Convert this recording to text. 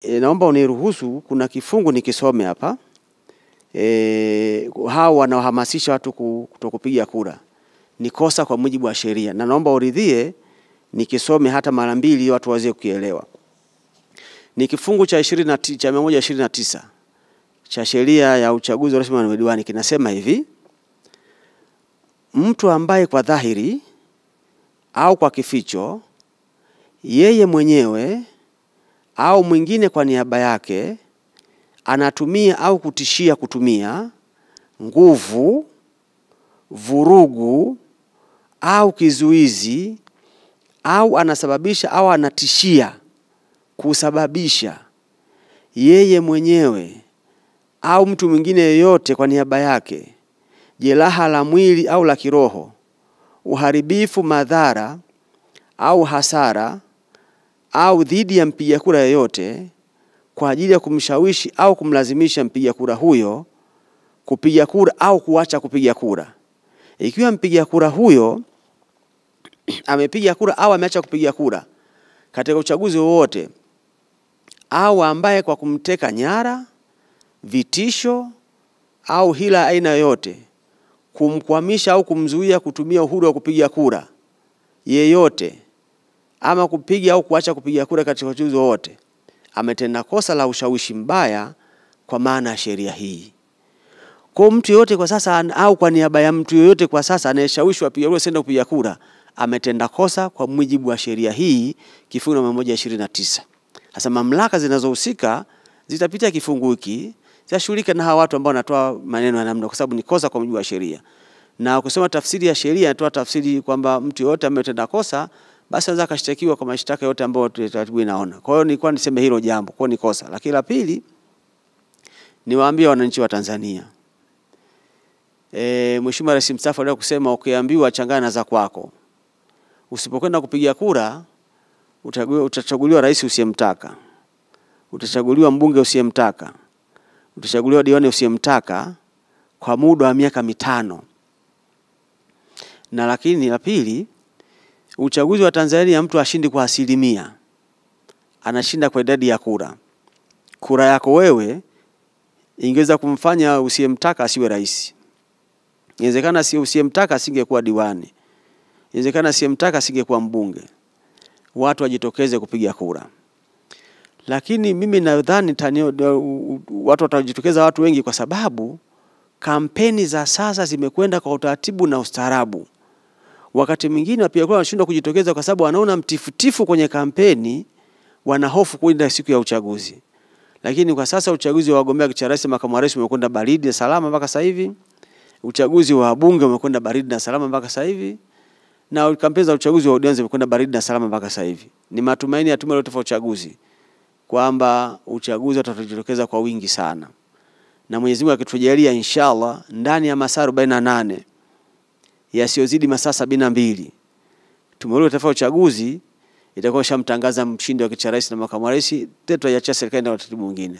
Naomba uniruhusu kuna kifungu nikisome hapa. Hao wanaohamasisha watu kutokupiga kura ni kosa kwa mujibu wa sheria, na naomba uridhie nikisome hata mara mbili watu waweze kuelewa. Ni kifungu cha 129 cha sheria ya uchaguzi wa rais na madiwani, kinasema hivi: mtu ambaye kwa dhahiri au kwa kificho yeye mwenyewe au mwingine kwa niaba yake anatumia au kutishia kutumia nguvu, vurugu au kizuizi, au anasababisha au anatishia kusababisha yeye mwenyewe au mtu mwingine yeyote kwa niaba yake jeraha la mwili au la kiroho, uharibifu, madhara au hasara au dhidi ya mpiga kura yeyote kwa ajili ya kumshawishi au kumlazimisha mpiga kura huyo kupiga kura au kuacha kupiga kura. Ikiwa mpiga kura huyo amepiga kura au ameacha kupiga kura katika uchaguzi wowote, au ambaye kwa kumteka nyara, vitisho au hila aina yoyote kumkwamisha au kumzuia kutumia uhuru wa kupiga kura yeyote, ama kupiga au kuacha kupiga kura katika uchaguzi wowote, ametenda kosa la ushawishi mbaya kwa maana ya sheria hii. Kwa mtu yote kwa sasa au kwa niaba ya mtu yote kwa sasa anayeshawishi wapiga kura senda kupiga kura, ametenda kosa kwa mujibu wa sheria hii, kifungu namba 129. Sasa mamlaka zinazohusika zitapita kifungu hiki, zitashughulika na hawa watu ambao wanatoa maneno ya namna, kwa sababu ni kosa kwa mujibu wa sheria. Na kusema tafsiri ya sheria inatoa tafsiri kwamba mtu yote ametenda kosa basi anaweza kashtakiwa kwa mashtaka yote ambayo taratibu inaona. Kwa hiyo nilikuwa niseme hilo jambo, kwa ni kosa. Lakini la pili, niwaambie wananchi wa Tanzania. Mheshimiwa Rais mstaafu leo kusema ukiambiwa changanya za kwako. Usipokwenda kupiga kura utachaguliwa rais usiyemtaka. Utachaguliwa mbunge usiyemtaka. Utachaguliwa diwani usiyemtaka kwa muda wa miaka 5. Na lakini la pili, uchaguzi wa Tanzania mtu ashindi kwa asilimia, anashinda kwa idadi ya kura. Kura yako wewe ingeweza kumfanya usiyemtaka asiwe rais. Inawezekana si usiyemtaka asingekuwa diwani. Inawezekana asiyemtaka asingekuwa mbunge. Watu wajitokeze kupiga kura. Lakini mimi nadhani watu watajitokeza, watu wengi, kwa sababu kampeni za sasa zimekwenda kwa utaratibu na ustaarabu. Wakati mwingine wapiga kura wanashindwa kujitokeza kwa sababu wanaona mtifutifu kwenye kampeni, wanahofu kwenda siku ya uchaguzi. Lakini kwa sasa uchaguzi wa wagombea kiti cha rais, makamu wa rais umekwenda baridi na salama mpaka sasa hivi. Uchaguzi wa bunge umekwenda baridi na salama mpaka sasa hivi. Na kampeni za uchaguzi wa udiwani zimekwenda baridi na salama mpaka sasa hivi. Ni matumaini ya tume ya uchaguzi kwamba uchaguzi utajitokeza kwa wingi sana. Na Mwenyezi Mungu akitujalia inshallah ndani ya masaa 48 yasiyozidi masaa 72, tume ya uchaguzi itakuwa shamtangaza mshindi wa kiti cha rais na makamu wa rais. Tutaiacha serikali na utaratibu mwingine.